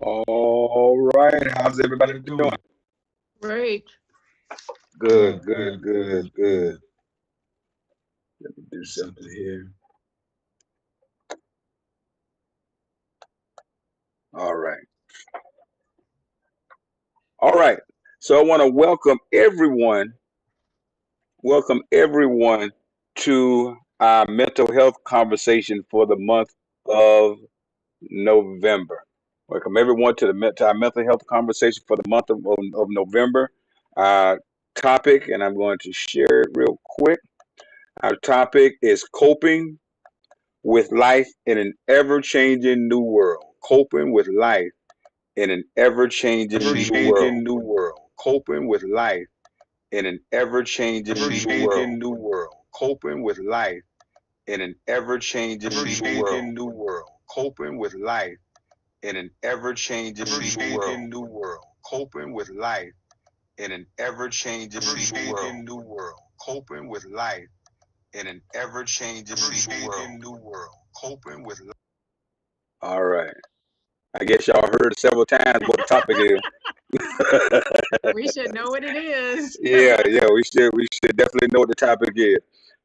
All right, how's everybody doing? Great. Good, good, good, good. Let me do something here. All right, all right. So I want to welcome everyone to our mental health conversation for the month of November. Welcome everyone to our mental health conversation for the month of November. Our topic, and I'm going to share it real quick. Our topic is coping with life in an ever-changing new world. Coping with life in an ever-changing new world. Coping with life in an ever-changing new world. Coping with life in an ever-changing new world. Coping with life in an ever-changing new world. Coping with life in an ever-changing new world. Coping with life in an ever-changing new world. Coping with life. All right. I guess y'all heard several times what the topic is. We should know what it is. Yeah, we should definitely know what the topic is.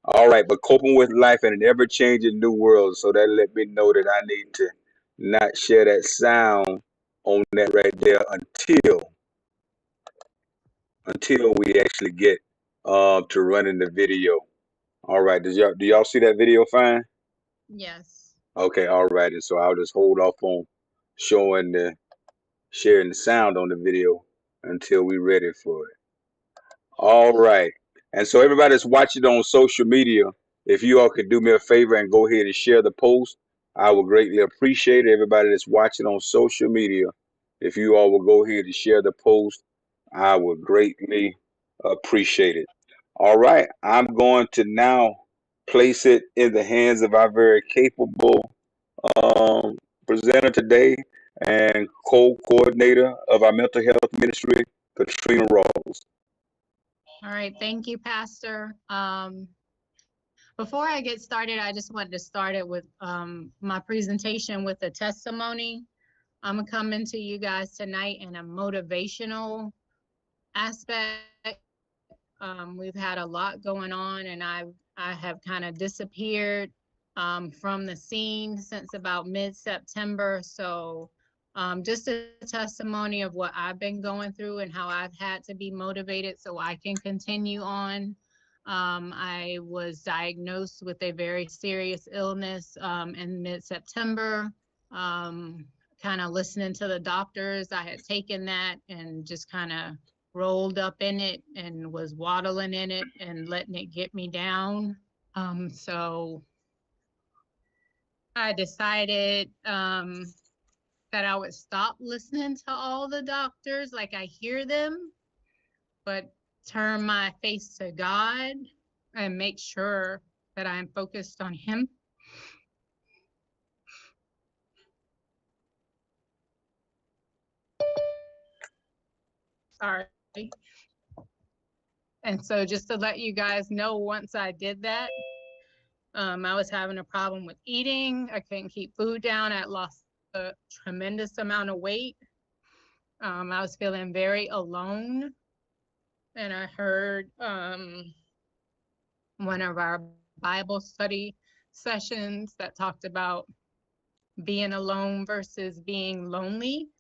All right, but coping with life in an ever-changing new world. So that let me know that I need to not share that sound on that right there until we actually get to running the video. All right, do y'all see that video fine? Yes. Okay, all right. And so I'll just hold off on showing the sharing the sound on the video until we're ready for it. All right. And so everybody that's watching on social media, if you all could do me a favor and go ahead and share the post, I would greatly appreciate it. Everybody that's watching on social media, if you all will go ahead and share the post, I would greatly appreciate it. All right. I'm going to now place it in the hands of our very capable um, presenter today and co-coordinator of our mental health ministry, Katrina Rawls. All right. Thank you, Pastor. Before I get started, I just wanted to start it with my presentation with a testimony. I'm coming to you guys tonight in a motivational aspect. We've had a lot going on, and I have kind of disappeared from the scene since about mid-September. So just a testimony of what I've been going through and how I've had to be motivated so I can continue on. I was diagnosed with a very serious illness in mid-September. Kind of listening to the doctors, I had taken that and just kind of rolled up in it and was waddling in it and letting it get me down. So I decided that I would stop listening to all the doctors, like I hear them, but turn my face to God and make sure that I'm focused on Him. Sorry. And so just to let you guys know, once I did that, I was having a problem with eating. I couldn't keep food down. I lost a tremendous amount of weight. I was feeling very alone. And I heard one of our Bible study sessions that talked about being alone versus being lonely.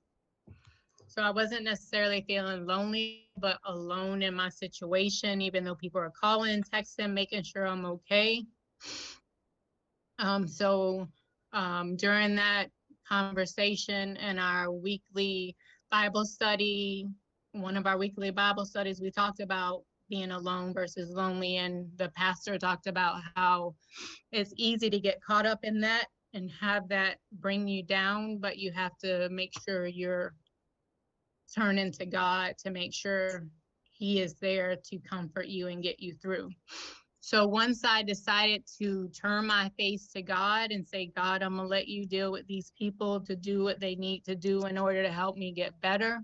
So I wasn't necessarily feeling lonely, but alone in my situation, even though people are calling, texting, making sure I'm okay. So during that conversation in our weekly Bible study, one of our weekly Bible studies, we talked about being alone versus lonely. And the pastor talked about how it's easy to get caught up in that and have that bring you down, but you have to make sure you're turning to God to make sure He is there to comfort you and get you through. So once I decided to turn my face to God and say, God, I'm going to let you deal with these people to do what they need to do in order to help me get better.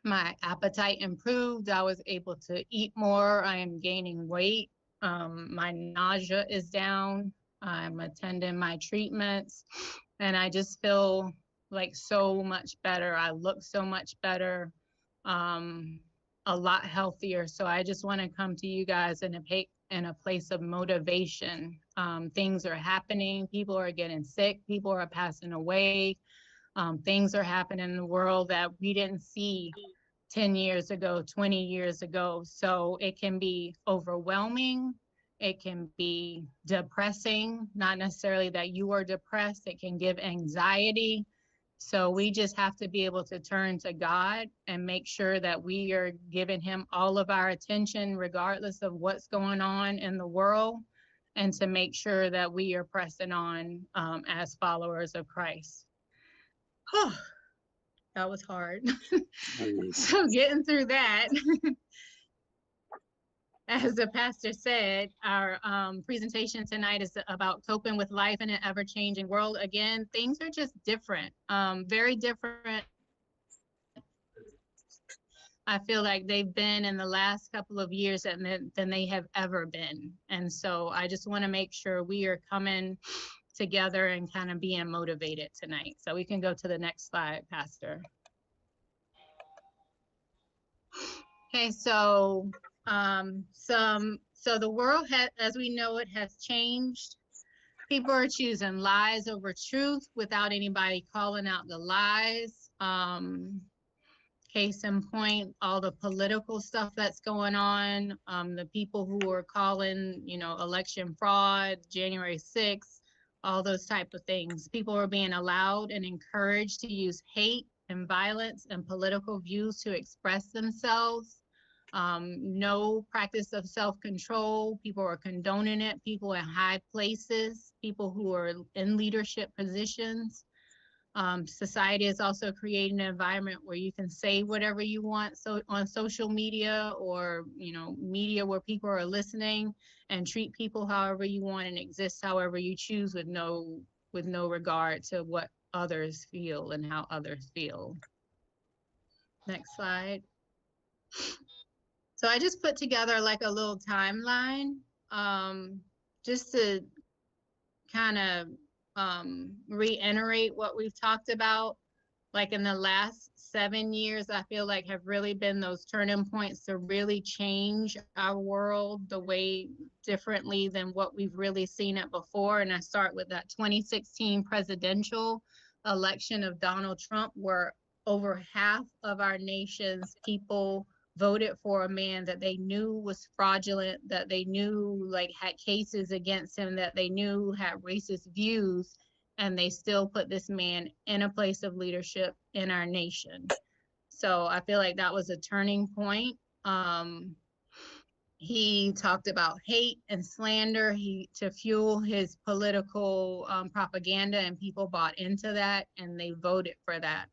My appetite improved. I was able to eat more. I am gaining weight. My nausea is down. I'm attending my treatments. And I just feel like so much better. I look so much better, a lot healthier. So I just want to come to you guys in a place of motivation. Things are happening. People are getting sick. People are passing away. Things are happening in the world that we didn't see 10 years ago, 20 years ago. So it can be overwhelming. It can be depressing, not necessarily that you are depressed. It can give anxiety. So we just have to be able to turn to God and make sure that we are giving him all of our attention, regardless of what's going on in the world, and to make sure that we are pressing on as followers of Christ. That was hard. So getting through that, as the pastor said, our presentation tonight is about coping with life in an ever-changing world. Again, things are just different, very different. I feel like they've been in the last couple of years than they have ever been. And so I just want to make sure we are coming together and kind of being motivated tonight. So we can go to the next slide, Pastor. Okay, so the world has, as we know it, has changed. People are choosing lies over truth without anybody calling out the lies. Case in point, all the political stuff that's going on, the people who are calling, election fraud, January 6th, all those type of things. People are being allowed and encouraged to use hate and violence and political views to express themselves. No practice of self-control. People are condoning it. People in high places, people who are in leadership positions. Society is also creating an environment where you can say whatever you want on social media or media where people are listening, and treat people however you want and exist however you choose with no regard to what others feel and how others feel. Next slide. So I just put together like a little timeline, just to kind of reiterate what we've talked about. Like in the last 7 years, I feel like have really been those turning points to really change our world the way differently than what we've really seen it before. And I start with that 2016 presidential election of Donald Trump, where over half of our nation's people voted for a man that they knew was fraudulent, that they knew like had cases against him, that they knew had racist views, and they still put this man in a place of leadership in our nation. So I feel like that was a turning point. He talked about hate and slander to fuel his political propaganda, and people bought into that and they voted for that.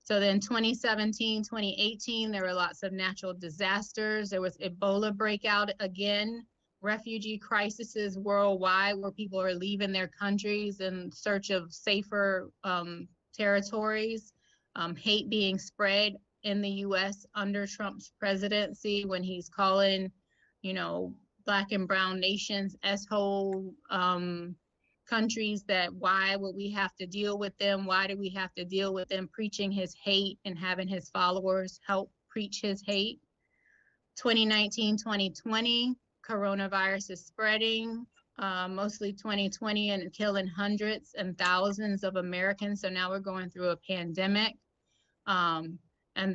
So then 2017, 2018, there were lots of natural disasters. There was Ebola breakout again, refugee crises worldwide where people are leaving their countries in search of safer territories. Hate being spread in the US under Trump's presidency when he's calling, Black and brown nations S-hole countries, that why would we have to deal with them? Why do we have to deal with them preaching his hate and having his followers help preach his hate? 2019, 2020, coronavirus is spreading, mostly 2020, and killing hundreds and thousands of Americans. So now we're going through a pandemic. And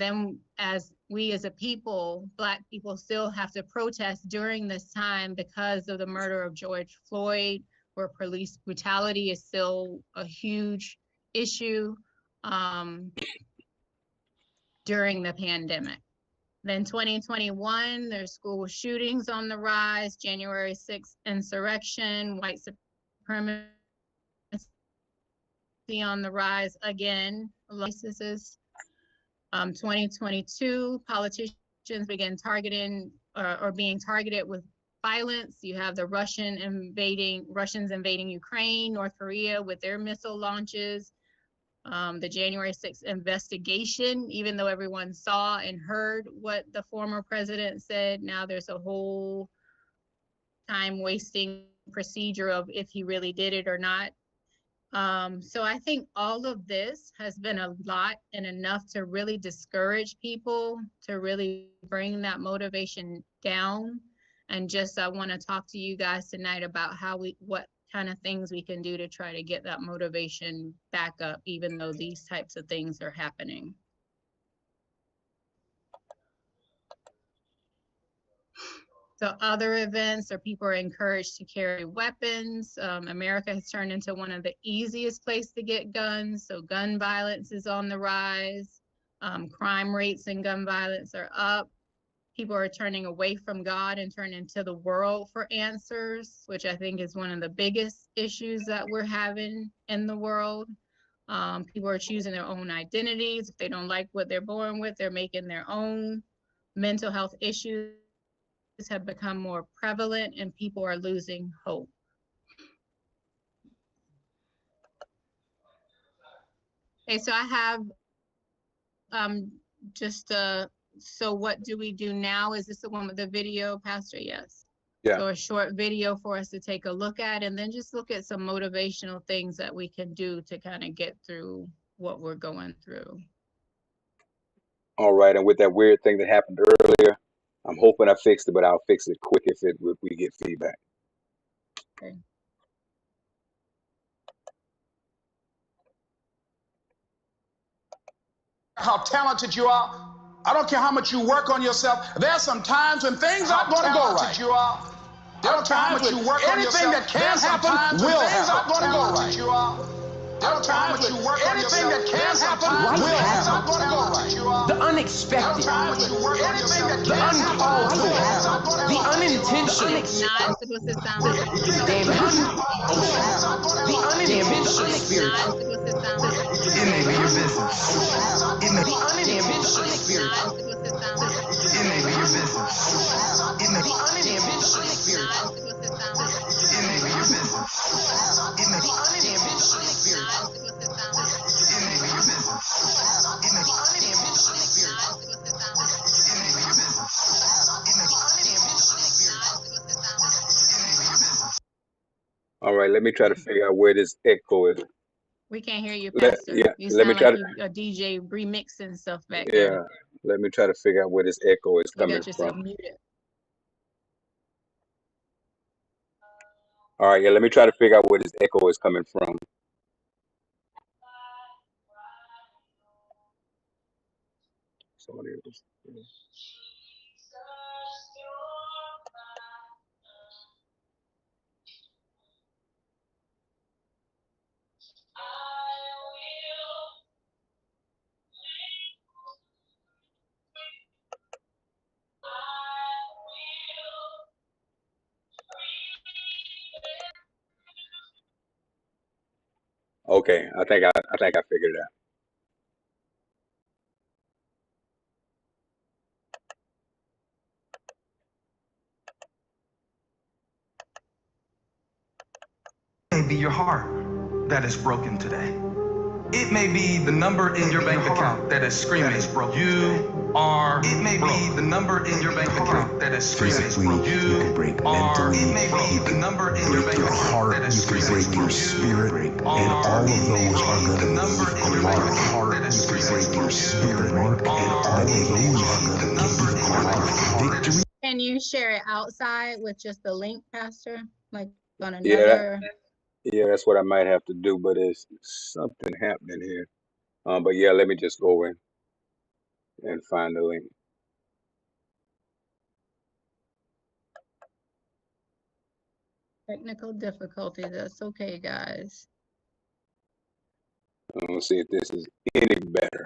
then as we as a people, Black people, still have to protest during this time because of the murder of George Floyd, where police brutality is still a huge issue during the pandemic. Then 2021, there's school shootings on the rise, January 6th insurrection, white supremacy on the rise again, licenses. 2022, politicians began targeting or being targeted with violence. You have the Russians invading Ukraine, North Korea with their missile launches, the January 6th investigation, even though everyone saw and heard what the former president said, now there's a whole time wasting procedure of if he really did it or not. So I think all of this has been a lot and enough to really discourage people, to really bring that motivation down. And just I want to talk to you guys tonight about what kind of things we can do to try to get that motivation back up, even though these types of things are happening. So other events or people are encouraged to carry weapons. America has turned into one of the easiest places to get guns. So gun violence is on the rise. Crime rates and gun violence are up. People are turning away from God and turning to the world for answers, which I think is one of the biggest issues that we're having in the world. People are choosing their own identities. If they don't like what they're born with, they're making their own. Mental health issues have become more prevalent and people are losing hope. Okay, so I have so what do we do now? Is this the one with the video, Pastor? Yes. Yeah. So a short video for us to take a look at, and then just look at some motivational things that we can do to kind of get through what we're going through. All right. And with that weird thing that happened earlier, I'm hoping I fixed it, but I'll fix it quick if we get feedback. Okay. How talented you are. I don't care how much you work on yourself. There's some times when things aren't going to go right. You are. There are times when you work on yourself. Anything that can happen will happen. Things aren't going to go right. You are. There are times when you work on yourself. Anything that can happen will happen. The unexpected, the uncalled for, the unintentional, Not supposed to sound like the unintentional spirit. It may be your business. It may be The unintentional spirit. It may be your business. It may The unintentional spirit. It may be your business. It may The unintentional spirit. It may be your business. It may The unintentional spirit. It may be your business. It may The unintentional spirit. All right. Let me try to figure out where this echo is. we can't hear you, Let- Pastor. yeah, You let me sound try like you a DJ remixing stuff back Yeah. there. Let me try to figure out where this echo is You coming got yourself from. muted. All right. Yeah. Let me try to figure out where this echo is coming from. Somebody else. Okay. I think I figured it out. may be your heart that is broken today. It may be the number in your bank account that is screaming, you are broke. It may be the number in your bank account that is screaming, Physically, you can break mentally, It may be the number in your break bank your account heart, that is you can screaming, break your spirit, and all of those are going to leave a mark. You can break your spirit, Mark, and all of those are going to leave a mark of victory. Can you share it outside with just the link, Pastor? Like on Yeah. another. Yeah. That's what I might have to do, but it's something happening here. But yeah, let me just go in and find the link. Technical difficulty. That's okay, guys. Let's see if this is any better.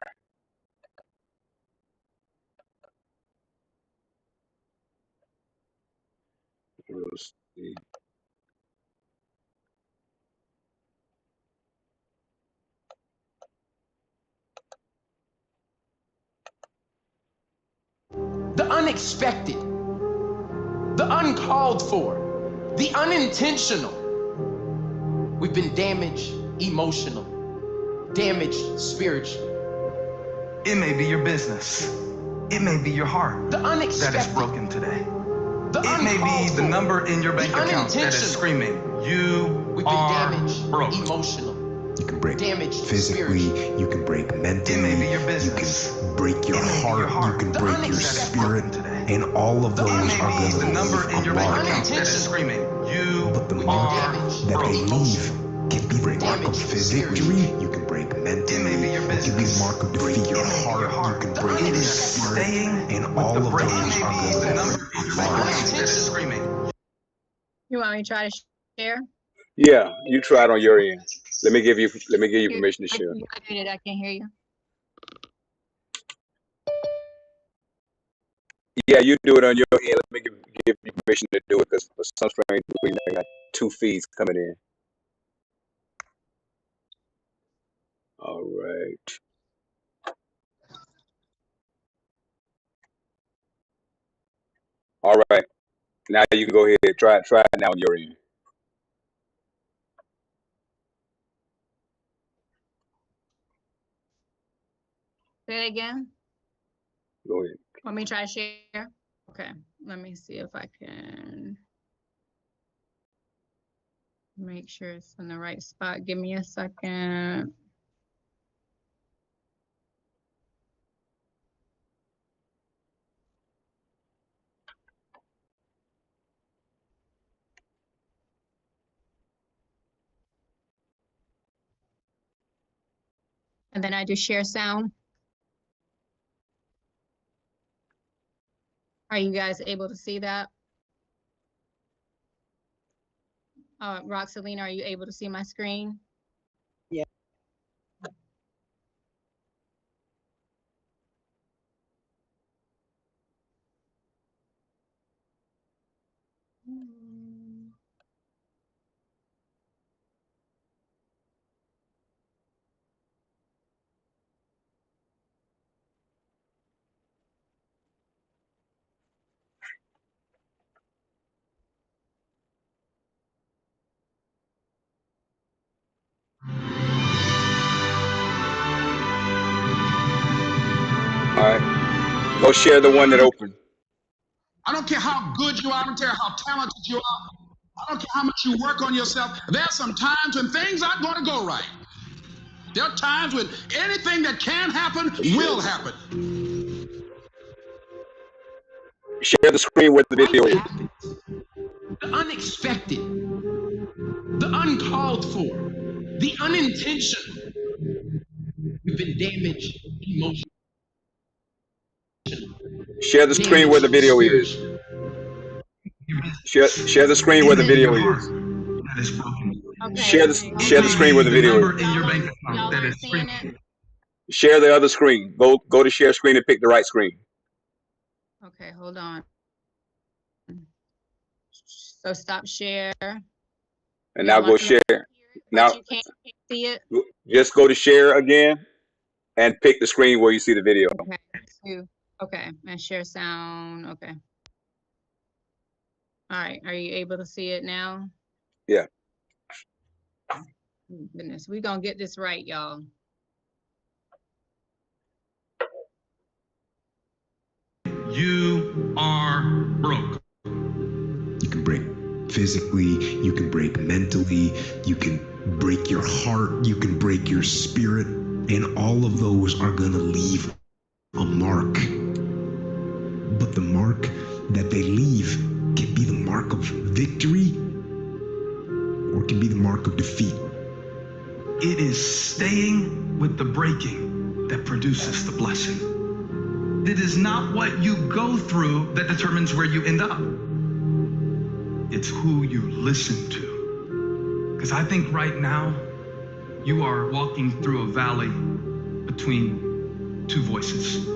Let's see. The unexpected, the uncalled for, the unintentional. We've been damaged emotionally, damaged spiritually. It may be your business. It may be your heart The that unexpected, is broken today. the It may be uncalled the for, number in your bank account that is unintentional. screaming, you We've been are damaged broke. emotionally, You can break damage physically, spiritually. you can break mentally, It may be your you business. can break your It may be heart, your heart. you can The break your unaccepted spirit, today. and all of those It are may going be to the number leave in your a bank mark. account that is screaming, you But the We've mark been damaged, that they broke, leave can be the mark damaged of victory. spiritually. You can break It mentally, may be your it can be the business. mark of defeat. Your heart, you can break It your is spirit, staying and with all the of break. those It are may going be to the number leave in your a bank mark. account that is screaming. You want me to try to share? Yeah, you try it on your end. Let me give you permission to I share. muted. I can't hear you. Yeah, you do it on your end. Let me give you permission to do it because for some strange reason I got two feeds coming in. All right. All right. Now you can go ahead and try it now on your end. Say it again. Go ahead. Want me to try to share? Okay, let me see if I can make sure it's in the right spot. Give me a second. And then I do share sound. Are you guys able to see that? Roxalina, are you able to see my screen? Yeah. All right. Go share the one that opened. I don't care how good you are. I don't care how talented you are. I don't care how much you work on yourself. There are some times when things aren't going to go right. There are times when anything that can happen will happen. Share the screen where the video Life is. happens. The unexpected, the uncalled for, the unintentional. We've been damaged emotionally, Share the screen where the damaged video is. spiritually. Share the screen It where the may be video your heart is. that is broken. Okay. Share the It may screen be where the the video is. number in your bank account Y'all that aren't is seeing screaming. it? Share the other screen. Go to share screen and pick the right screen. Okay, hold on. So stop share. And now go share. Now But you can't see it. just go to share again and pick the screen where you see the video. Okay. Okay, and share sound. Okay. All right. Are you able to see it now? Yeah. Oh, goodness, we're gonna get this right, y'all. You are broke. You can break physically, you can break mentally, you can break your heart, you can break your spirit, and all of those are going to leave a mark. But the mark that they leave can be the mark of victory or it can be the mark of defeat. It is staying with the breaking that produces the blessing. It is not what you go through that determines where you end up. It's who you listen to. Because I think right now, you are walking through a valley between two voices.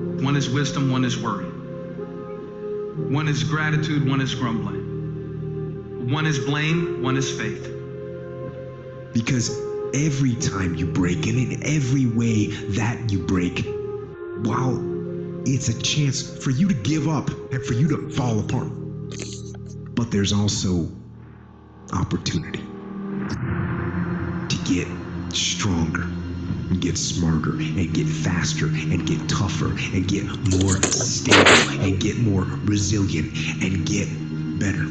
One is wisdom, one is worry. One is gratitude, one is grumbling. One is blame, one is faith. Because every time you break, and in every way that you break, while it's a chance for you to give up and for you to fall apart, but there's also opportunity to get stronger and get smarter and get faster and get tougher and get more stable and get more resilient and get better.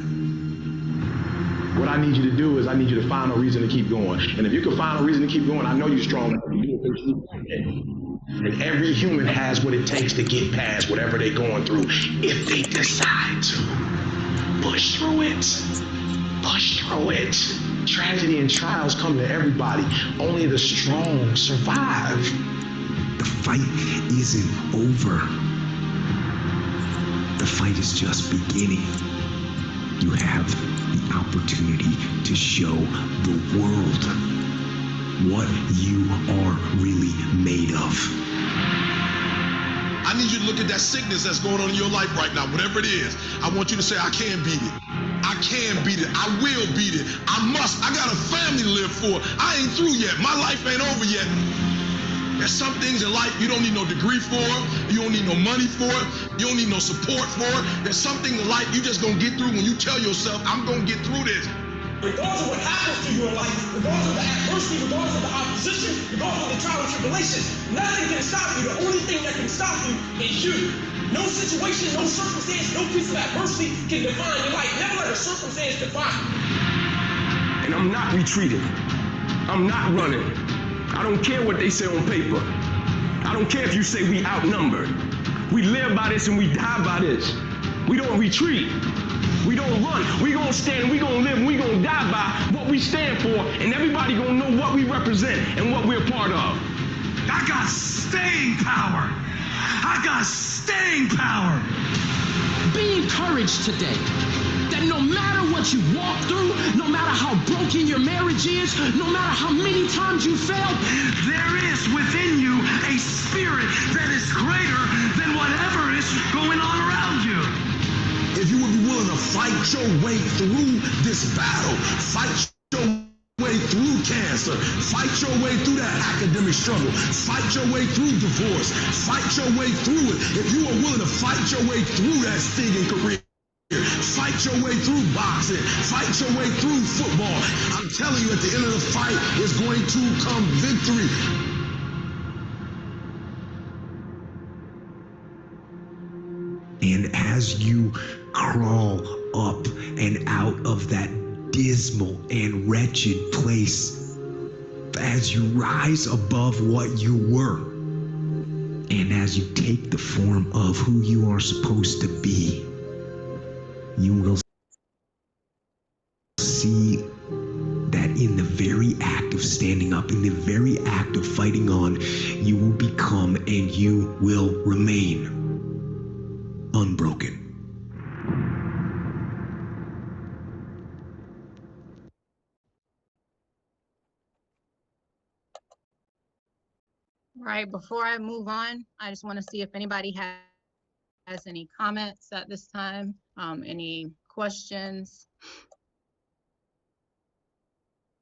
What I need you to do is I need you to find a reason to keep going. And if you can find a reason to keep going, I know you're strong enough to do it because you can. And every human has what it takes to get past whatever they're going through if they decide to. Push through it. Push through it. Tragedy and trials come to everybody. Only the strong survive. The fight isn't over. The fight is just beginning. You have the opportunity to show the world what you are really made of. I need you to look at that sickness that's going on in your life right now, whatever it is. I want you to say, I can beat it. I can beat it. I will beat it. I must. I got a family to live for. I ain't through yet. My life ain't over yet. There's some things in life you don't need no degree for. You don't need no money for it. You don't need no support for it. There's something in life you just gonna get through when you tell yourself, I'm gonna get through this. Regardless of what happens to you in life, regardless of the adversity, regardless of the opposition, regardless of the trial and tribulation, nothing can stop you. The only thing that can stop you is you. No situation, no circumstance, no piece of adversity can define your life. Never let a circumstance define you. And I'm not retreating. I'm not running. I don't care what they say on paper. I don't care if you say we outnumbered. We live by this and we die by this. We don't retreat. We don't run. We gonna stand, we gonna live, we gonna die by what we stand for, and everybody gonna know what we represent and what we're a part of. I got staying power. I got staying power. Be encouraged today that no matter what you walk through, no matter how broken your marriage is, no matter how many times you failed, There is within you a spirit that is greater than whatever is going on around you. If you would be willing to fight your way through this battle, fight your way through cancer, fight your way through that academic struggle, fight your way through divorce, fight your way through it. If you are willing to fight your way through that stinging career, fight your way through boxing, fight your way through football, I'm telling you, at the end of the fight is going to come victory. And as you crawl up and out of that dismal and wretched place, as you rise above what you were, and as you take the form of who you are supposed to be, you will see that in the very act of standing up, in the very act of fighting on, you will become and you will remain unbroken. Right, before I move on, I just want to see if anybody has any comments at this time, any questions.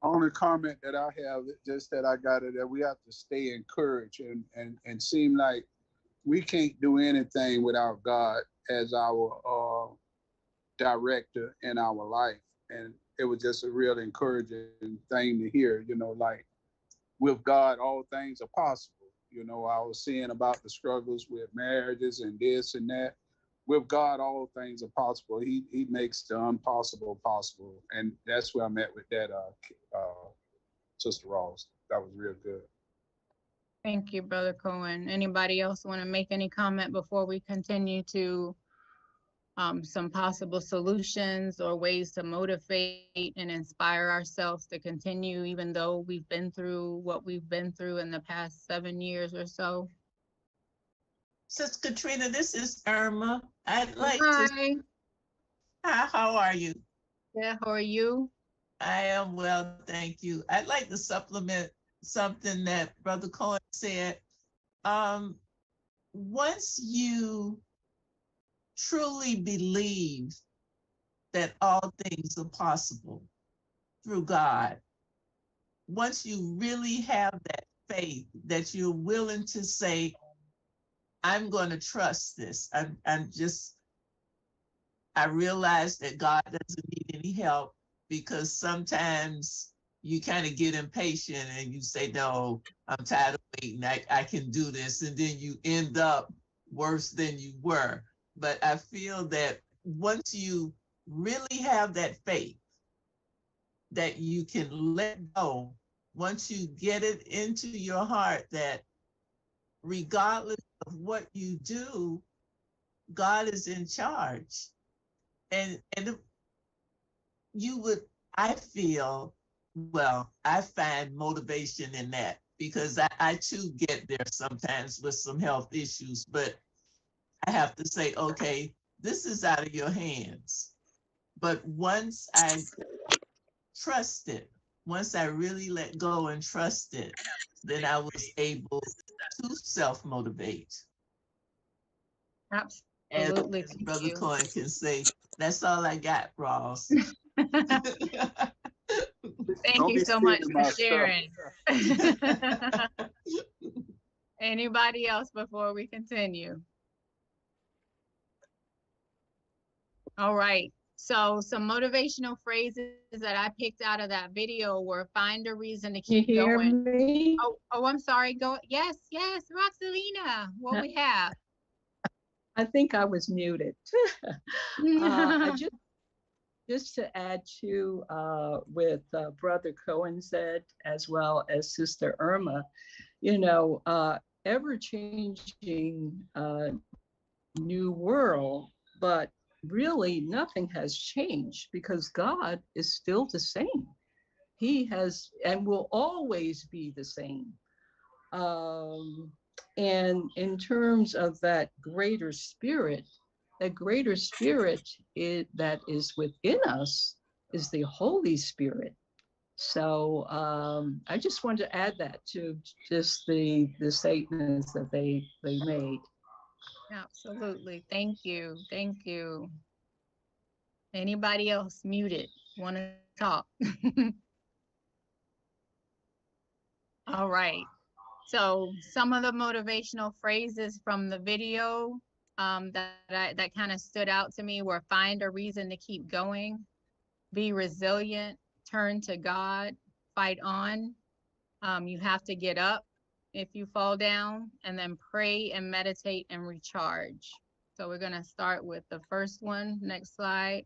Only comment that I have is just that I got it, that we have to stay encouraged and seem like we can't do anything without God as our director in our life. And it was just a real encouraging thing to hear, you know, like with God, all things are possible. You know, I was seeing about the struggles with marriages and this and that. With God, all things are possible. He makes the impossible possible. And that's where I'm at with that, Sister Ross. That was real good. Thank you, Brother Cohen. Anybody else want to make any comment before we continue to some possible solutions or ways to motivate and inspire ourselves to continue, even though we've been through what we've been through in the past 7 years or so? Sister Katrina, this is Irma. I'd like Hi. to. Hi, how are you? Yeah, how are you? I am well, thank you. I'd like to supplement something that Brother Cohen said. Once you truly believe that all things are possible through God, once you really have that faith that you're willing to say, I'm going to trust this. I realize that God doesn't need any help, because sometimes you kind of get impatient and you say, no, I'm tired of waiting. I can do this. And then you end up worse than you were. But I feel that once you really have that faith that you can let go once you get it into your heart that regardless of what you do, God is in charge. And you would, I feel, well, I find motivation in that because I too get there sometimes with some health issues, but I have to say, okay, this is out of your hands. But once I trust it, once I really let go and trust it, then I was able to self-motivate. Absolutely. As Brother Cohen can say, that's all I got, Ross. Thank you so much for sharing. Anybody else before we continue? All right. So some motivational phrases that I picked out of that video were find a reason to keep going. Me? Oh, I'm sorry. Go. Yes, Roxalina, what we have? I think I was muted. I just to add to with Brother Cohen said, as well as Sister Irma, you know, ever-changing new world, but really nothing has changed because God is still the same. He has and will always be the same. And in terms of that greater spirit that is within us is the Holy Spirit. So I just wanted to add that to just the statements that they made. Absolutely. Thank you. Thank you. Anybody else muted want to talk? All right. So some of the motivational phrases from the video that kind of stood out to me were find a reason to keep going, be resilient, turn to God, fight on. You have to get up if you fall down, and then pray and meditate and recharge. So we're going to start with the first one. Next slide.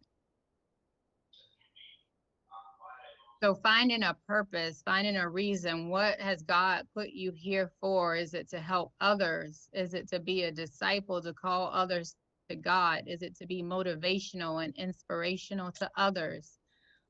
So finding a purpose, finding a reason. What has God put you here for? Is it to help others? Is it to be a disciple, to call others to God? Is it to be motivational and inspirational to others?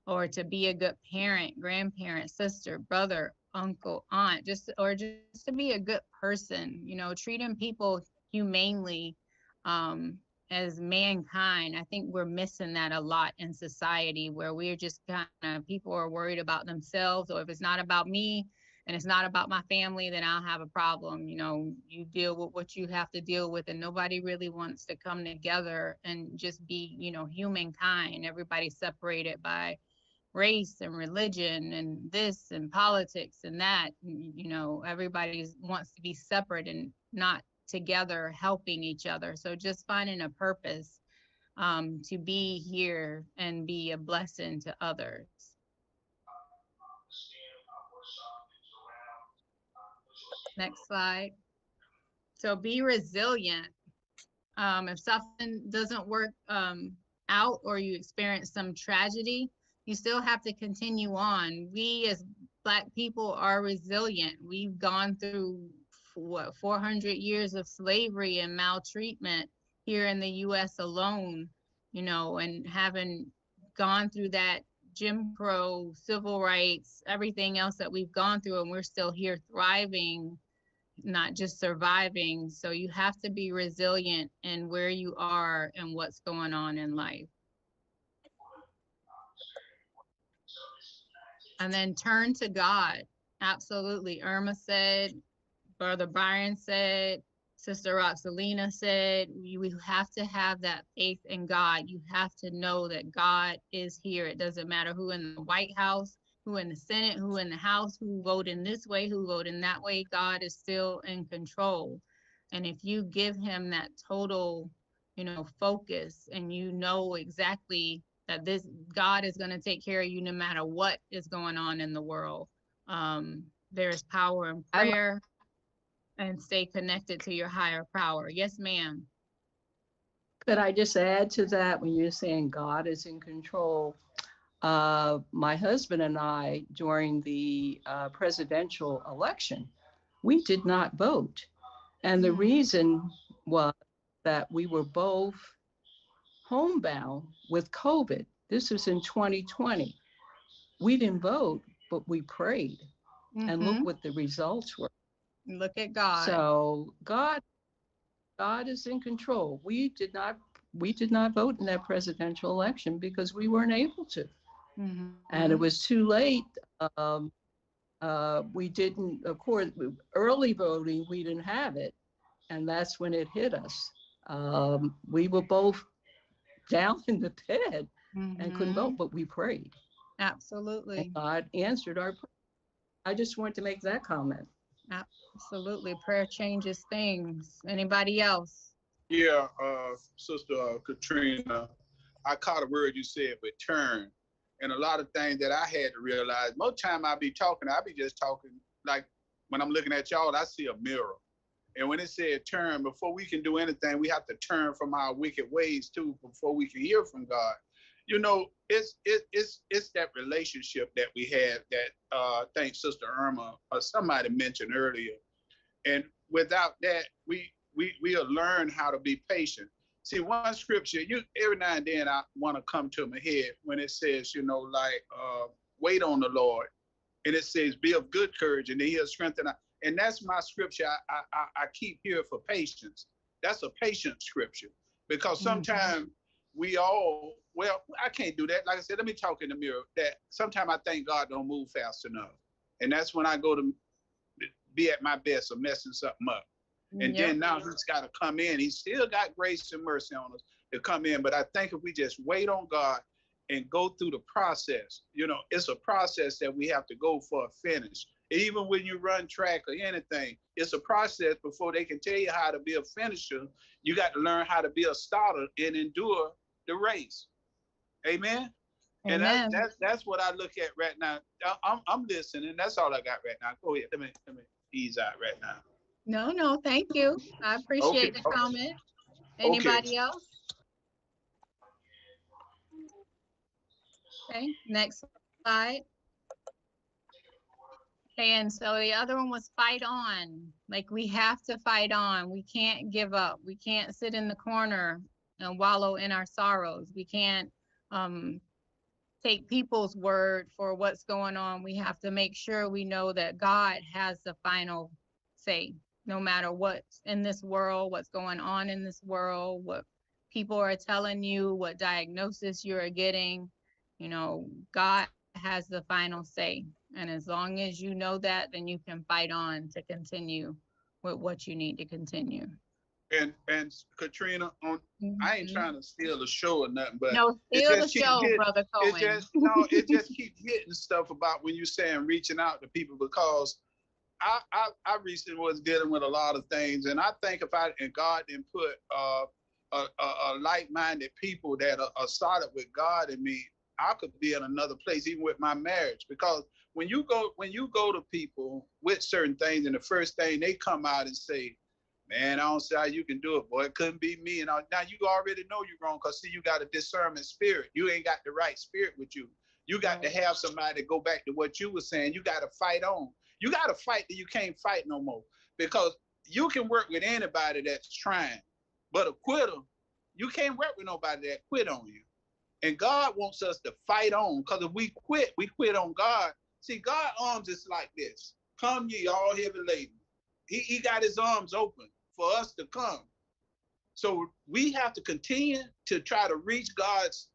Or to be a good parent, grandparent, sister, brother, uncle, aunt, just to be a good person, you know, treating people humanely as mankind. I think we're missing that a lot in society, where we're just kind of, people are worried about themselves, or if it's not about me and it's not about my family, then I'll have a problem. You know, you deal with what you have to deal with, and nobody really wants to come together and just be, you know, humankind. Everybody's separated by race and religion and this and politics and that. You know, everybody wants to be separate and not together helping each other. So just finding a purpose to be here and be a blessing to others. Next slide. So be resilient. If something doesn't work out, or you experience some tragedy, you still have to continue on. We as Black people are resilient. We've gone through what, 400 years of slavery and maltreatment here in the US alone, you know, and having gone through that Jim Crow, civil rights, everything else that we've gone through, and we're still here thriving, not just surviving. So you have to be resilient in where you are and what's going on in life. And then turn to God. Absolutely. Irma said, Brother Byron said, Sister Roxalina said, we have to have that faith in God. You have to know that God is here. It doesn't matter who in the White House, who in the Senate, who in the House, who voted in this way, who voted in that way. God is still in control. And if you give him that total, you know, focus, and you know exactly that this God is going to take care of you no matter what is going on in the world. There is power in prayer, and stay connected to your higher power. Yes, ma'am. Could I just add to that, when you're saying God is in control? my husband and I, during the presidential election, we did not vote. And the reason was that we were both homebound with COVID. This was in 2020. We didn't vote, but we prayed. And look what the results were. Look at God. So God is in control. We did not vote in that presidential election because we weren't able to. And it was too late. We didn't, of course, early voting, we didn't have it. And that's when it hit us. We were both down in the bed and couldn't vote, but we prayed. Absolutely. And God answered our prayer. I just wanted to make that comment. Absolutely. Prayer changes things. Anybody else? Yeah, Sister Katrina, I caught a word you said, return. And a lot of things that I had to realize, most time I be just talking, like when I'm looking at y'all, I see a mirror. And when it said turn, before we can do anything, we have to turn from our wicked ways too, before we can hear from God. You know, it's that relationship that we have that I think Sister Irma or somebody mentioned earlier. And without that, we'll learn how to be patient. See, one scripture, every now and then I want to come to my head when it says, you know, like, wait on the Lord. And it says, be of good courage, and he'll strengthen us. And that's my scripture I keep here for patience. That's a patient scripture. Because sometimes I can't do that. Like I said, let me talk in the mirror. That sometimes I think God don't move fast enough. And that's when I go to be at my best of messing something up. And then now he's got to come in. He's still got grace and mercy on us to come in. But I think if we just wait on God and go through the process, you know, it's a process that we have to go for a finish. Even when you run track or anything, it's a process before they can tell you how to be a finisher. You got to learn how to be a starter and endure the race. Amen. Amen. And that's what I look at right now. I'm listening. That's all I got right now. Go ahead. Let me ease out right now. No, thank you. I appreciate the comment. Anybody else? Okay, next slide. Okay, and so the other one was fight on. Like, we have to fight on. We can't give up. We can't sit in the corner and wallow in our sorrows. We can't take people's word for what's going on. We have to make sure we know that God has the final say, no matter what's in this world, what's going on in this world, what people are telling you, what diagnosis you're getting. You know, God has the final say. And as long as you know that, then you can fight on to continue with what you need to continue. And Katrina, I ain't trying to steal the show or nothing, but no, steal the show, Brother Cohen. It just keeps hitting stuff about when you're saying reaching out to people, because I recently was dealing with a lot of things, and I think if God didn't put a like-minded people that are solid with God in me, I could be in another place, even with my marriage. Because when you go to people with certain things, and the first thing they come out and say, man, I don't see how you can do it, boy. It couldn't be me. And now you already know you're wrong, because see, you got a discernment spirit. You ain't got the right spirit with you. You got to have somebody to go back to what you were saying. You got to fight on. You got to fight till you can't fight no more. Because you can work with anybody that's trying, but a quitter, you can't work with nobody that quit on you. And God wants us to fight on, because if we quit on God. See, God's arms is like this. Come ye all heavy laden. He got his arms open for us to come. So we have to continue to try to reach God's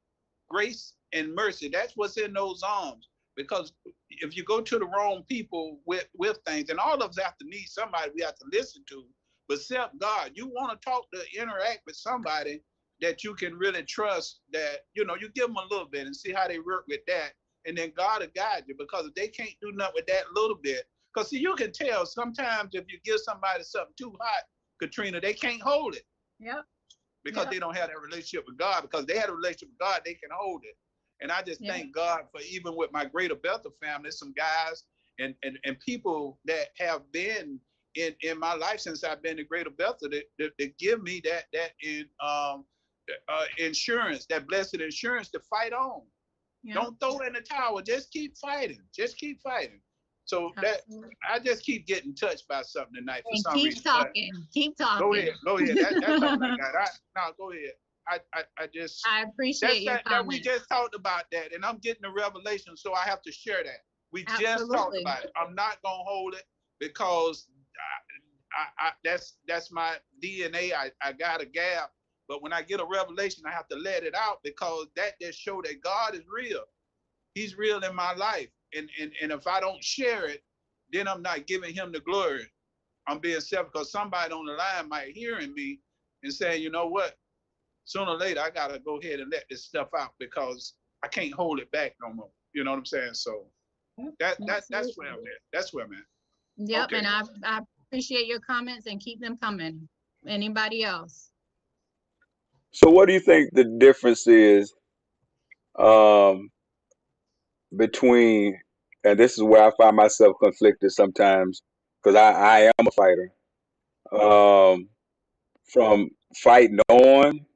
grace and mercy. That's what's in those arms. Because if you go to the wrong people with things, and all of us have to need somebody we have to listen to, but except God, you want to talk to interact with somebody that you can really trust, that, you know, you give them a little bit and see how they work with that. And then God will guide you, because if they can't do nothing with that little bit, because see, you can tell sometimes if you give somebody something too hot, Katrina, they can't hold it. Yep. Because they don't have that relationship with God. Because they had a relationship with God, they can hold it. And I just thank God for, even with my greater Bethel family, some guys and people that have been in my life since I've been in greater Bethel that give me that insurance, that blessed insurance to fight on. Don't throw in the towel. Just keep fighting. Just keep fighting. So Absolutely. I just keep getting touched by something tonight for And some keep reason. talking. Keep talking. Go ahead. Go ahead. That's all I got. No, go ahead. I just I appreciate your that we comments. just talked about that, and I'm getting a revelation, so I have to share that. We just talked Absolutely. about it. I'm not gonna hold it because that's my DNA. I got a gap, but when I get a revelation, I have to let it out because that just show that God is real. He's real in my life, and if I don't share it, then I'm not giving him the glory. I'm being selfish because somebody on the line might hearing me and saying, you know what? Sooner or later, I gotta go ahead and let this stuff out because I can't hold it back no more. You know what I'm saying? So that's where I'm at. That's where I'm at. Yep, Okay. and I appreciate your comments and keep them coming. Anybody else? So what do you think the difference is between, and this is where I find myself conflicted sometimes because I am a fighter, from fighting on,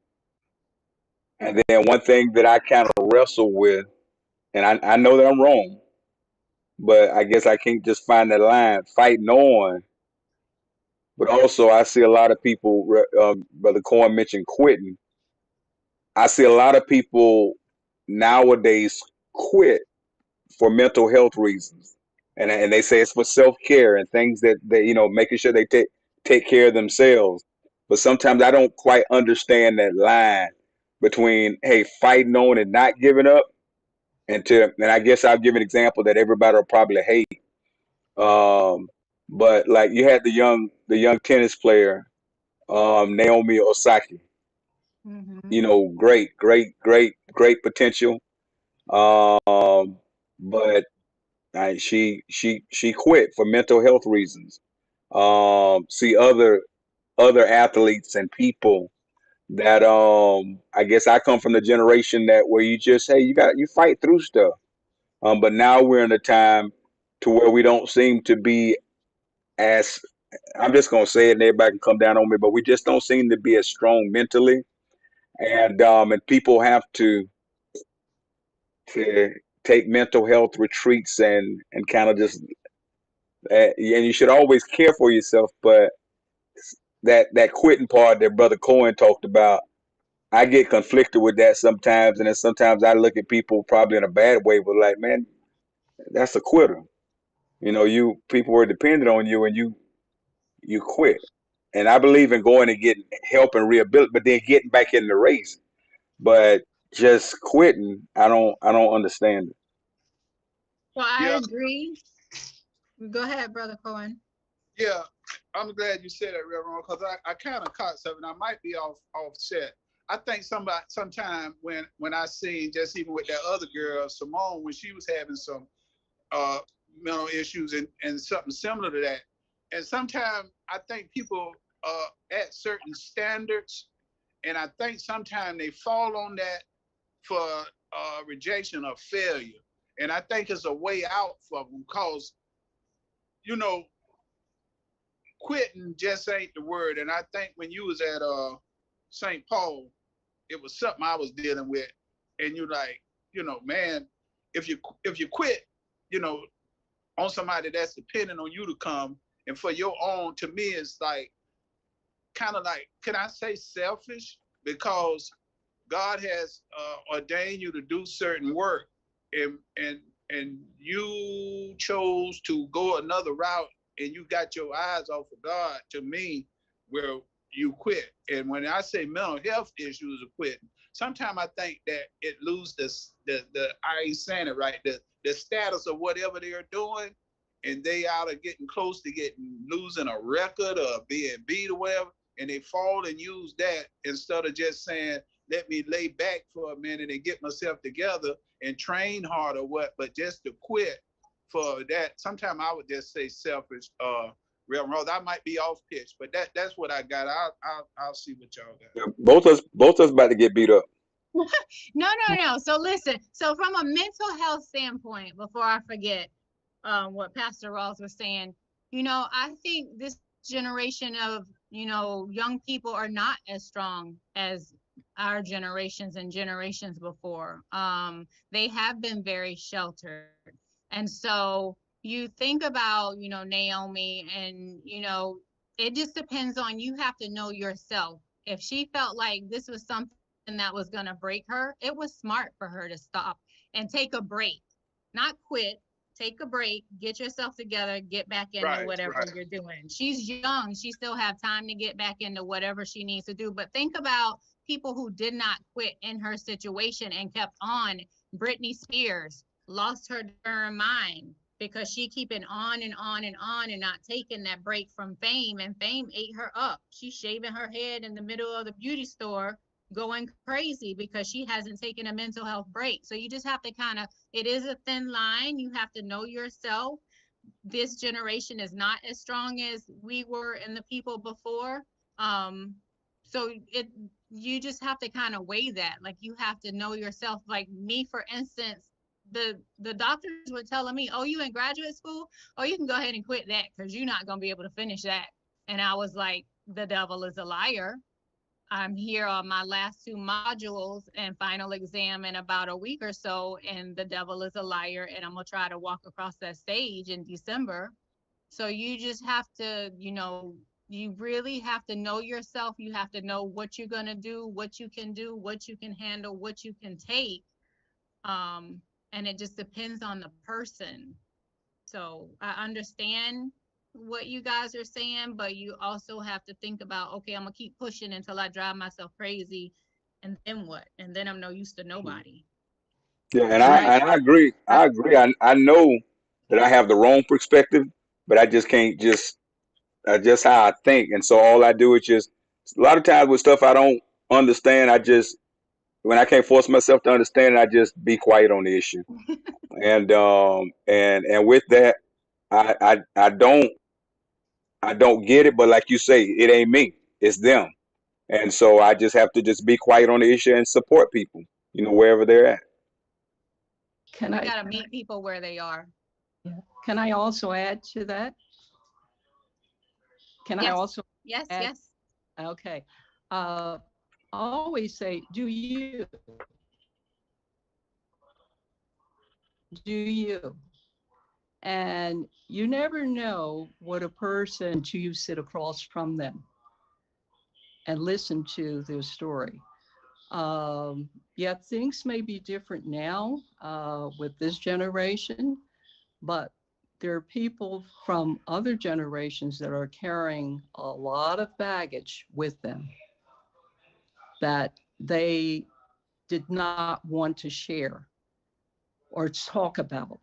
and then one thing that I kind of wrestle with, and I know that I'm wrong, but I guess I can't just find that line, fighting on, but also I see a lot of people, Brother Cohen mentioned quitting. I see a lot of people nowadays quit for mental health reasons, and they say it's for self care and things that they making sure they take care of themselves. But sometimes I don't quite understand that line between fighting on and not giving up, and I guess I'll give an example that everybody will probably hate. But like you had the young tennis player, Naomi Osaka. Great potential. But she quit for mental health reasons. See other athletes and people that I guess I come from the generation that where you just you fight through stuff. But now we're in a time to where we don't seem to be as, I'm just gonna say it and everybody can come down on me, but we just don't seem to be as strong mentally. And people have to take mental health retreats and kind of just and you should always care for yourself, but that quitting part that Brother Cohen talked about, I get conflicted with that sometimes, and then sometimes I look at people probably in a bad way, but like, man, that's a quitter. You people were dependent on you, and you quit. And I believe in going and getting help and rehabilitate, but then getting back in the race. But just quitting, I don't understand it. Well, I Yeah, agree. Go ahead, Brother Cohen. yeah. I'm glad you said that, Reverend, because I kind of caught something. I might be offset. I think sometime when I seen just even with that other girl, Simone, when she was having some mental issues and something similar to that. And sometimes I think people at certain standards, and I think sometimes they fall on that for rejection or failure. And I think it's a way out for them because, quitting just ain't the word. And I think when you was at St. Paul, it was something I was dealing with. And you like, man, if you quit, on somebody that's depending on you to come and for your own, to me, it's like kind of like, can I say selfish? Because God has ordained you to do certain work, and you chose to go another route, and you got your eyes off of God. To me, where you quit, and when I say mental health issues of quitting, sometimes I think that it loses the I ain't saying it right, the status of whatever they're doing, and they out of getting close to losing a record or being beat or whatever, and they fall and use that instead of just saying, let me lay back for a minute and get myself together and train hard or what, but just to quit for that. Sometimes I would just say selfish, Reverend Rose. I might be off pitch, but that's what I got. I'll see what y'all got. Both of us about to get beat up. No. So listen, so from a mental health standpoint, before I forget what Pastor Ross was saying, I think this generation of, young people are not as strong as our generations and generations before. They have been very sheltered. And so you think about, you know, Naomi, and, you know, it just depends on, you have to know yourself. If she felt like this was something that was going to break her, it was smart for her to stop and take a break, not quit. Take a break, get yourself together, get back into whatever you're doing. She's young. She still have time to get back into whatever she needs to do. But think about people who did not quit in her situation and kept on. Britney Spears lost her darn mind because she keeping on and on and on and not taking that break from fame, and fame ate her up. She's shaving her head in the middle of the beauty store, going crazy because she hasn't taken a mental health break. So you just have to kind of, it is a thin line. You have to know yourself. This generation is not as strong as we were in the people before. So you just have to kind of weigh that. Like, you have to know yourself. Like me, for instance, the doctors were telling me, oh, you in graduate school? Oh, you can go ahead and quit that because you're not going to be able to finish that. And I was like, the devil is a liar. I'm here on my last 2 modules and final exam in about a week or so, and the devil is a liar, and I'm gonna try to walk across that stage in December. So you just have to, you know, you really have to know yourself. You have to know what you're gonna do, what you can do, what you can handle, what you can take. And it just depends on the person. So I understand what you guys are saying, but you also have to think about, okay, I'm gonna keep pushing until I drive myself crazy, and then what? And then I'm no use to nobody. Yeah, and I agree. I agree. I know that I have the wrong perspective, but I just can't just how I think. And so all I do is just, a lot of times with stuff I don't understand, I just, when I can't force myself to understand it, I just be quiet on the issue. And with that, I don't get it, but like you say, it ain't me, it's them. And so I just have to just be quiet on the issue and support people, you know, wherever they're at. Can We I, gotta meet people where they are. can I also add to that? Can I Yes. also Yes, add? yes. Okay. I always say, do you? Do you? And you never know what a person until you sit across from them and listen to their story. Yeah, things may be different now with this generation, but there are people from other generations that are carrying a lot of baggage with them that they did not want to share or talk about.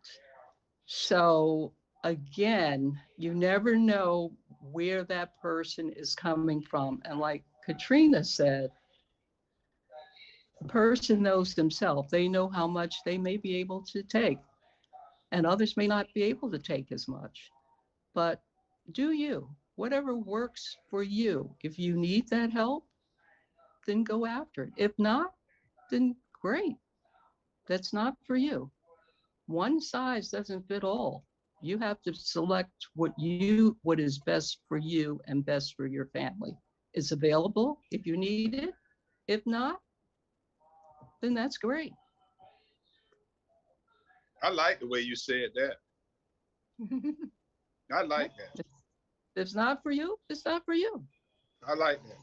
So again, you never know where that person is coming from. And like Katrina said, the person knows themselves. They know how much they may be able to take, and others may not be able to take as much. But do you, whatever works for you. If you need that help, then go after it. If not, then great. That's not for you. One size doesn't fit all. You have to select what is best for you and best for your family. It's available if you need it. If not, then that's great. I like the way you said that. I like that. If it's not for you, it's not for you. I like that.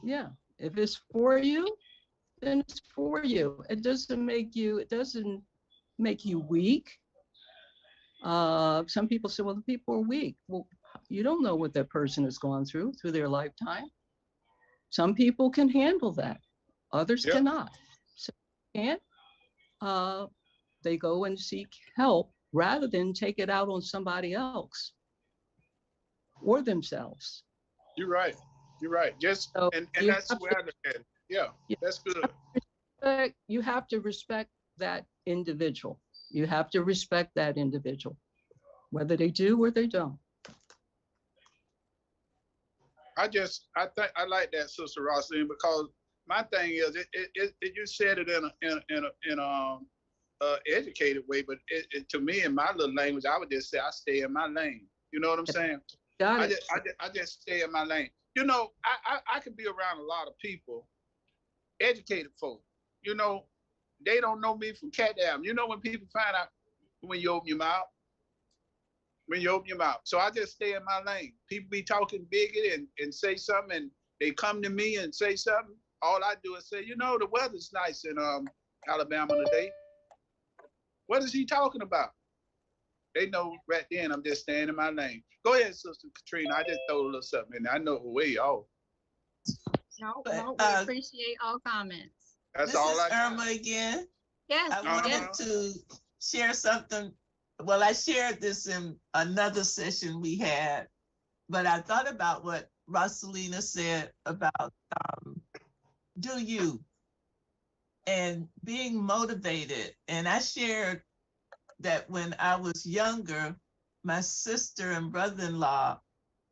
Yeah. If it's for you, then it's for you. It doesn't make you weak. Some people say, well, the people are weak. Well, you don't know what that person has gone through their lifetime. Some people can handle that. Others cannot. So can't. They go and seek help rather than take it out on somebody else or themselves. You're right. You're right. Just So and that's where I look at it. Yeah, that's good. You have to respect that individual. You have to respect that individual, whether they do or they don't. I think I like that, Sister Roslyn, because my thing is you said it in a educated way, but to me in my little language, I would just say I stay in my lane. You know what I'm saying? I just stay in my lane. You know, I could be around a lot of people, educated folk. You know, they don't know me from cat damn. You know when people find out when you open your mouth? When you open your mouth. So I just stay in my lane. People be talking bigot and say something, and they come to me and say something. All I do is say, you know, the weather's nice in Alabama today. What is he talking about? They know right then I'm just staying in my lane. Go ahead, Sister Katrina. I just throw a little something in there. I know way off. No, But, no, we appreciate all comments. That's this all is I got. Irma again. Yes, I wanted to share something. Well, I shared this in another session we had, but I thought about what Rosalina said about do you and being motivated. And I shared that when I was younger, my sister and brother-in-law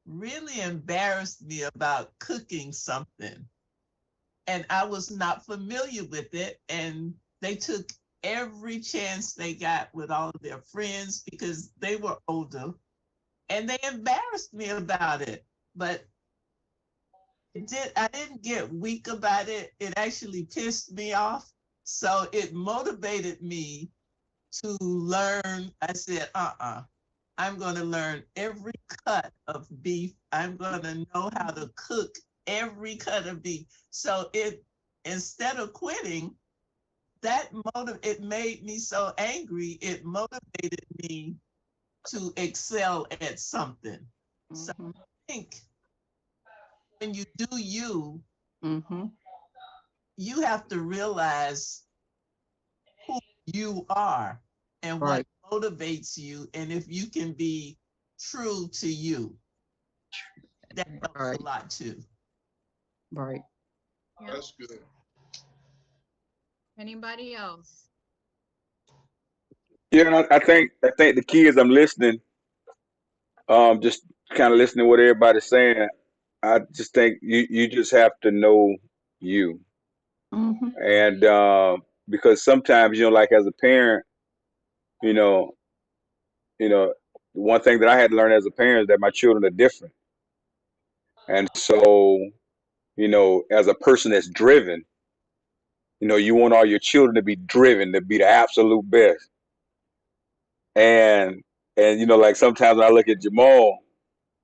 really embarrassed me about cooking something. And I was not familiar with it. And they took every chance they got with all of their friends because they were older, and they embarrassed me about it. But I didn't get weak about it. It actually pissed me off. So it motivated me to learn. I said, I'm going to learn every cut of beef. I'm going to know how to cook every cut of beef. So instead of quitting, it made me so angry. It motivated me to excel at something. Mm-hmm. So I think when you do you, you have to realize who you are and what motivates you, and if you can be true to you, that helps a lot too. Right. That's good. Anybody else? Yeah, and I think the key is I'm listening, just kind of listening to what everybody's saying. I just think you just have to know you, and because sometimes like as a parent, you know, one thing that I had to learn as a parent is that my children are different, and so as a person that's driven, you want all your children to be driven to be the absolute best, and like sometimes when I look at Jamal,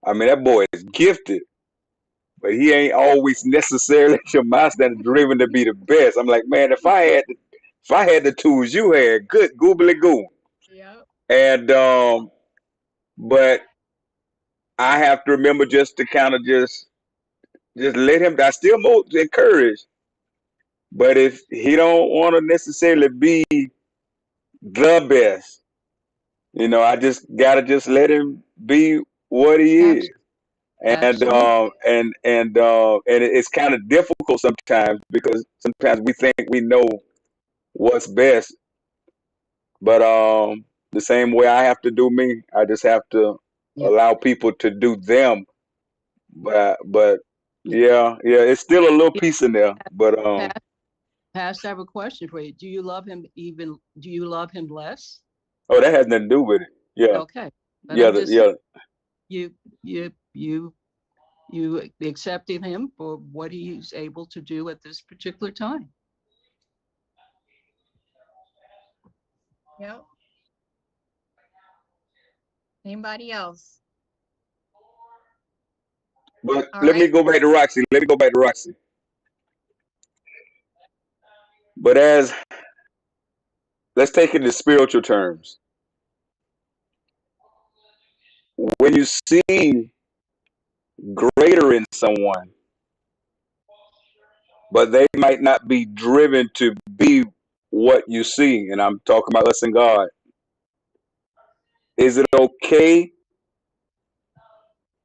I mean that boy is gifted. But he ain't always necessarily your master and driven to be the best. I'm like, man, if I had the tools you had, good goobly goo. Yep. And but I have to remember just to kind of just let him. I still encourage, but if he don't want to necessarily be the best, I just gotta just let him be what he is. And it's kind of difficult sometimes because sometimes we think we know what's best, but the same way I have to do me, I just have to allow people to do them. But yeah, it's still a little piece in there. But Pastor, I have a question for you. Do you love him less? Oh, that has nothing to do with it. Yeah. Okay. But yeah. You accepted him for what he's able to do at this particular time. Yep. Anybody else? But let me go back to Roxy. But let's take it in spiritual terms. When you see greater in someone, but they might not be driven to be what you see, and I'm talking about us and God, is it okay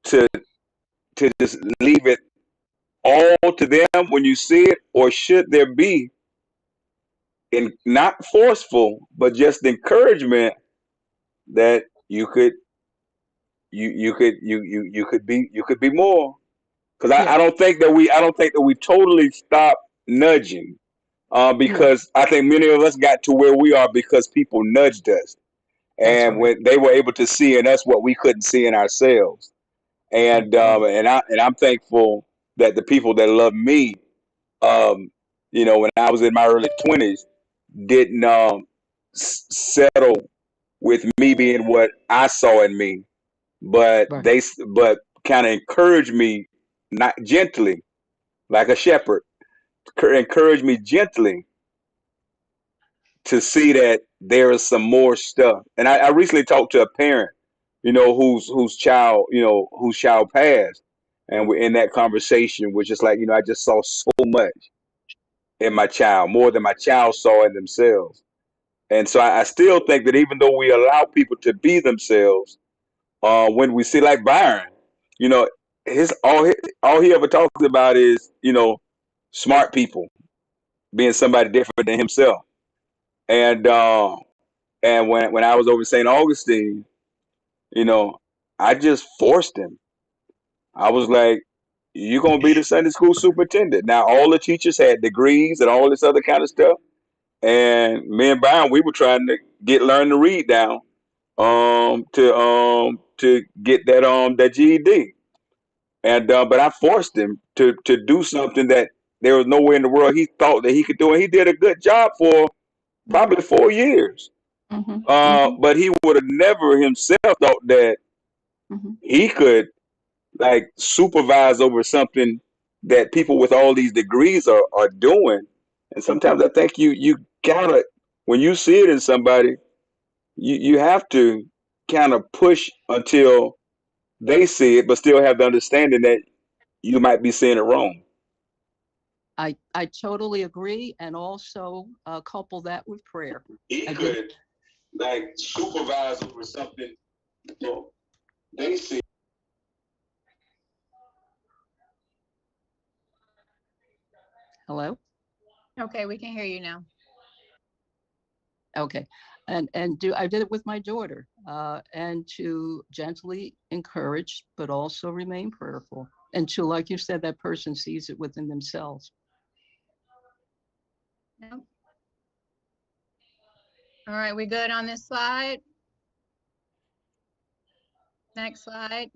to just leave it all to them when you see it, or should there be not forceful but just encouragement that you could be more? Because I don't think that we totally stop nudging, because I think many of us got to where we are because people nudged us, and when they were able to see in us what we couldn't see in ourselves, and I'm thankful that the people that love me, when I was in my early 20s, didn't settle with me being what I saw in me, but Right. but kind of encouraged me, not gently, like a shepherd, encouraged me gently to see that there is some more stuff. And I recently talked to a parent, whose child passed, and in that conversation was just like, I just saw so much in my child, more than my child saw in themselves. And so I still think that even though we allow people to be themselves, when we see like Byron, you know, all he ever talks about is, smart people being somebody different than himself. And when I was over St. Augustine, you know, I just forced him. I was like, "You're gonna be the Sunday school superintendent." Now all the teachers had degrees and all this other kind of stuff, and me and Byron, we were trying to learn to read down, to get that GED. And but I forced him to do something that there was nowhere in the world he thought that he could do, and he did a good job for probably 4 years. But he would have never himself thought that he could like supervise over something that people with all these degrees are doing. And sometimes I think you gotta, when you see it in somebody, you have to kind of push until they see it, but still have the understanding that you might be seeing it wrong. I totally agree, and also couple that with prayer. He could like supervise over something, they see. Hello? Okay, we can hear you now. Okay. And I did it with my daughter, and to gently encourage, but also remain prayerful. And to, like you said, that person sees it within themselves. Yep. All right, we good on this slide? Next slide.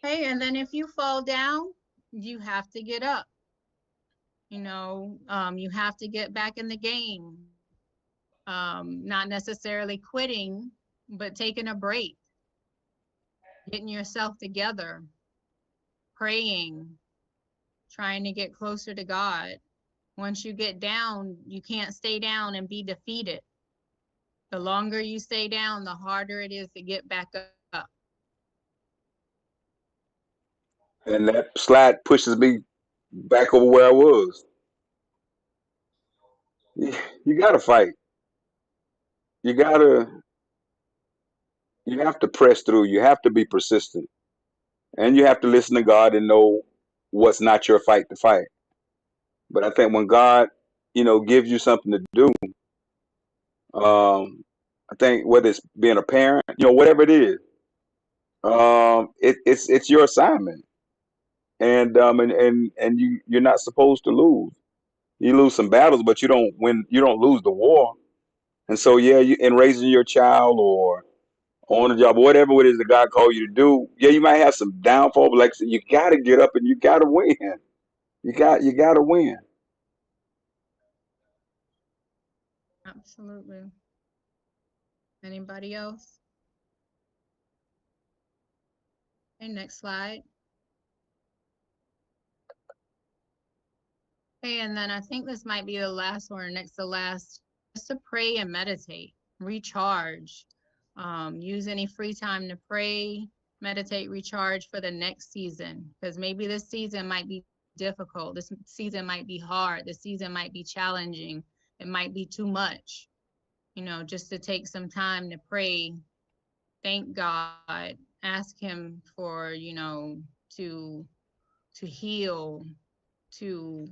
Okay, and then if you fall down, you have to get up. You have to get back in the game. Not necessarily quitting, but taking a break, getting yourself together, praying, trying to get closer to God. Once you get down, you can't stay down and be defeated. The longer you stay down, the harder it is to get back up. And that slide pushes me back over where I was. You gotta fight. You gotta you have to press through. You have to be persistent. And you have to listen to God and know what's not your fight to fight. But I think when God, gives you something to do, I think whether it's being a parent, whatever it is, it's your assignment. And you're not supposed to lose. You lose some battles, but you don't win. You don't lose the war. And so, yeah, in raising your child or on the job, whatever it is that God called you to do, yeah, you might have some downfall, but like I said, you got to get up and you got to win. You got to win. Absolutely. Anybody else? Okay, next slide. Okay, and then I think this might be the last one, next to last, just to pray and meditate, recharge. Use any free time to pray, meditate, recharge for the next season, because maybe this season might be difficult. This season might be hard. This season might be challenging. It might be too much, just to take some time to pray, thank God, ask him for, to heal, to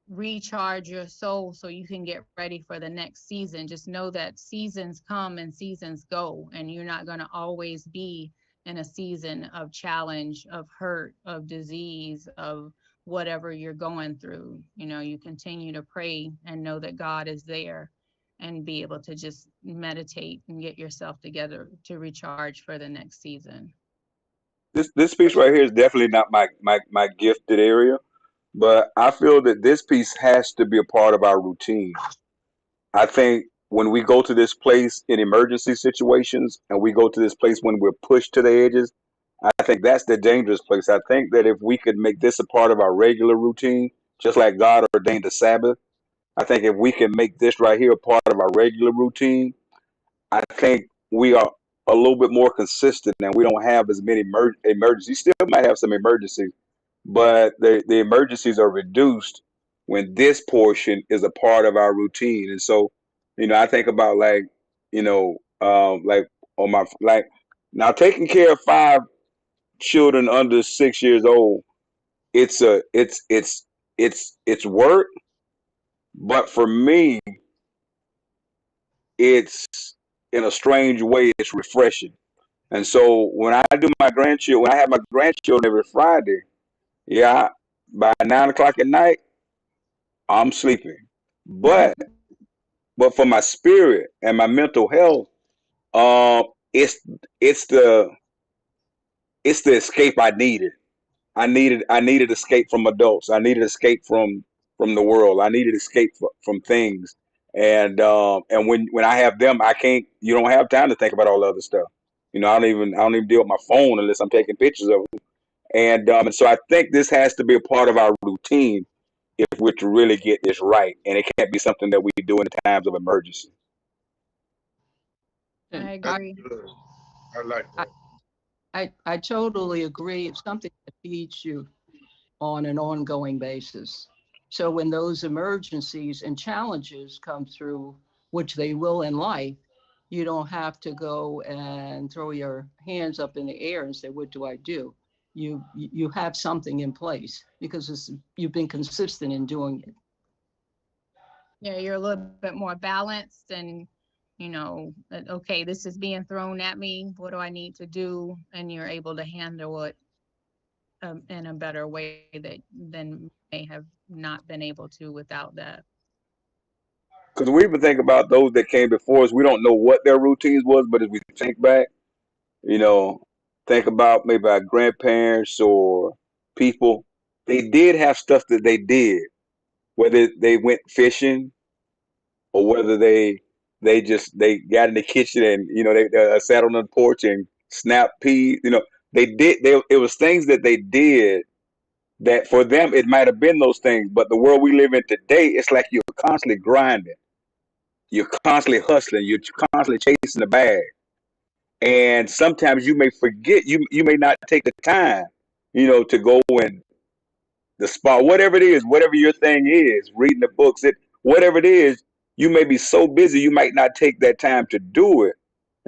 recharge your soul so you can get ready for the next season. Just know that seasons come and seasons go, and you're not going to always be in a season of challenge, of hurt, of disease, of whatever you're going through. You continue to pray and know that God is there, and be able to just meditate and get yourself together to recharge for the next season. This piece right here is definitely not my gifted area, but I feel that this piece has to be a part of our routine. I think when we go to this place in emergency situations and we go to this place when we're pushed to the edges, I think that's the dangerous place. I think that if we could make this a part of our regular routine, just like God ordained the Sabbath, I think if we can make this right here a part of our regular routine, I think we are a little bit more consistent and we don't have as many emergencies. Still might have some emergencies, but the emergencies are reduced when this portion is a part of our routine. And so, I think about like on my like now taking care of 5 children under 6 years old. It's work, but for me, it's in a strange way, it's refreshing. And so when I do my grandchildren, when I have my grandchildren every Friday, yeah, by 9 o'clock at night, I'm sleeping. But but for my spirit and my mental health, um, it's it's the it's the escape I needed. I needed escape from adults. I needed escape from the world. I needed escape from things. And when I have them, I can't. You don't have time to think about all the other stuff. I don't even deal with my phone unless I'm taking pictures of them. And so I think this has to be a part of our routine if we're to really get this right, and it can't be something that we do in times of emergency. And I That's agree. good. I like I, that. I totally agree. It's something that feeds you on an ongoing basis. So when those emergencies and challenges come through, which they will in life, you don't have to go and throw your hands up in the air and say, "What do I do?" You have something in place because you've been consistent in doing it. Yeah, you're a little bit more balanced and, okay, this is being thrown at me. What do I need to do? And you're able to handle it in a better way that than may have not been able to without that. Because we even think about those that came before us, we don't know what their routines was, but as we think back, you know, think about maybe our grandparents or people, they did have stuff that they did, whether they went fishing or whether they got in the kitchen and they sat on the porch and snapped peas. It was things that they did that for them it might have been those things, but the world we live in today, it's like you're constantly grinding, you're constantly hustling, you're constantly chasing the bag, and sometimes you may forget, you may not take the time, to go and the spa, whatever it is, whatever your thing is, reading the books, whatever it is, you may be so busy you might not take that time to do it,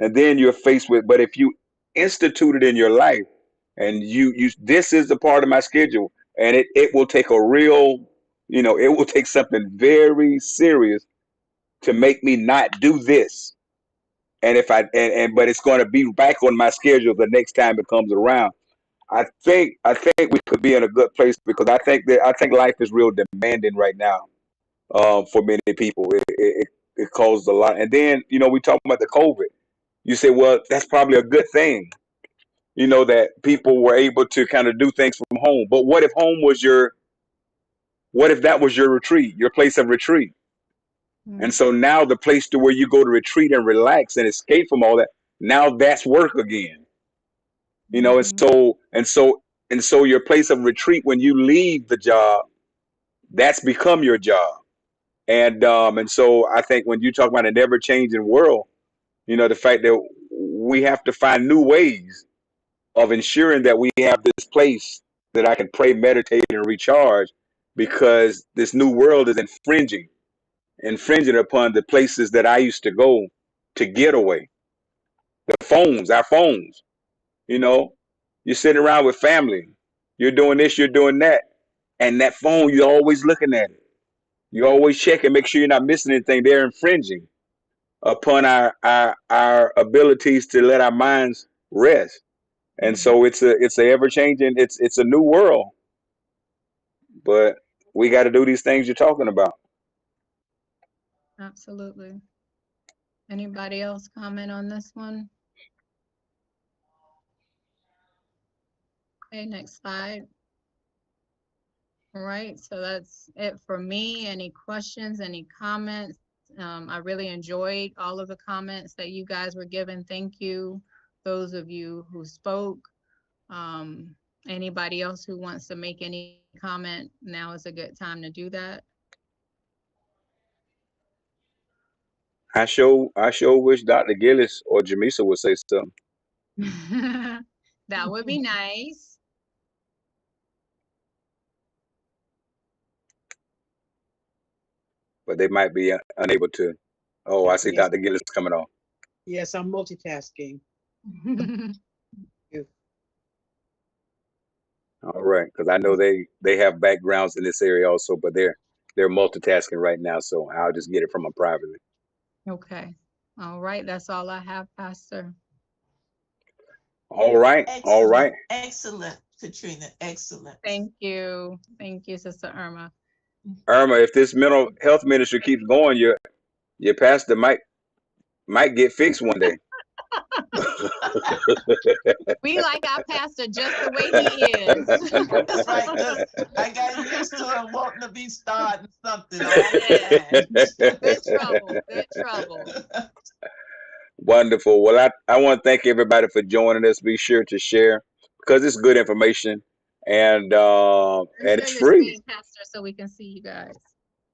and then you're faced with. But if you institute it in your life, and you this is a part of my schedule, and it will take a real, it will take something very serious to make me not do this. And if I and but it's going to be back on my schedule the next time it comes around. I think we could be in a good place because I think life is real demanding right now, for many people. It causes a lot. And then we talk about the COVID. You say, well, that's probably a good thing. That people were able to kind of do things from home. But what if that was your retreat, your place of retreat? And Mm. so now the place to where you go to retreat and relax and escape from all that, now that's work again. And Mm-hmm. so your place of retreat when you leave the job, that's become your job. And so I think when you talk about an ever changing world, the fact that we have to find new ways of ensuring that we have this place that I can pray, meditate, and recharge, because this new world is infringing upon the places that I used to go to get away. Our phones, you know, you're sitting around with family, you're doing this, you're doing that, and that phone, you're always looking at it. You always check and make sure you're not missing anything. They're infringing upon our abilities to let our minds rest. And Mm-hmm. so it's a ever changing, it's a new world, but we got to do these things you're talking about. Absolutely. Anybody else comment on this one? Okay, next slide. All right, so that's it for me. Any questions, any comments? I really enjoyed all of the comments that you guys were given. Thank you, those of you who spoke. Anybody else who wants to make any comment, now is a good time to do that. I sure wish Dr. Gillis or Jamisa would say something. That would be nice. But they might be unable to. Oh, I see Yes. Dr. Gillis coming on. Yes, I'm multitasking. All right, because I know they have backgrounds in this area also, but they're multitasking right now, so I'll just get it from them privately. Okay. All right, that's all I have, Pastor. All right, all right. Excellent, Katrina, excellent. Thank you. Thank you, Sister Irma. Irma, if this mental health ministry keeps going, your pastor might get fixed one day. We like our pastor just the way he is. That's right. I got used to him wanting to be starting something all the time. Good trouble. Good trouble. Wonderful. Well, I want to thank everybody for joining us. Be sure to share because it's good information and it's Share your free. screen, Pastor, so we can see you guys.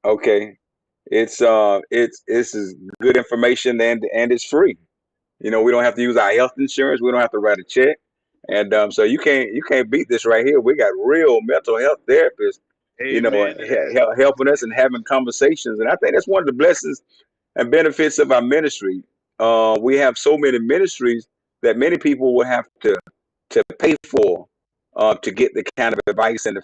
Okay. It's is good information and it's free. You know, we don't have to use our health insurance. We don't have to write a check. And so you can't beat this right here. We got real mental health therapists, you know, Amen to that. helping us and having conversations. And I think that's one of the blessings and benefits of our ministry. We have so many ministries that many people will have to pay for to get the kind of advice and the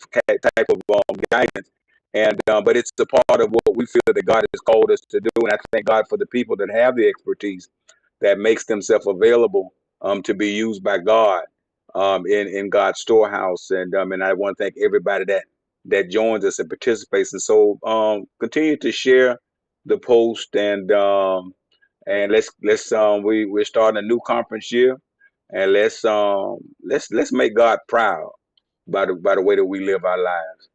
type of guidance. And but it's a part of what we feel that God has called us to do. And I thank God for the people that have the expertise that makes themselves available to be used by God in God's storehouse. And I want to thank everybody that joins us and participates. And so continue to share the post and let's we're starting a new conference year, and let's make God proud by the way that we live our lives.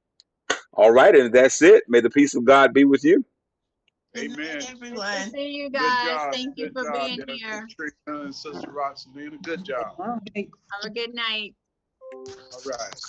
All right, and that's it. May the peace of God be with you. Amen. Good to Everyone. see you Good guys. job. Thank you Good for job being there, here. Katrina and Sister Roxanne. Good job. Have a good night. All right.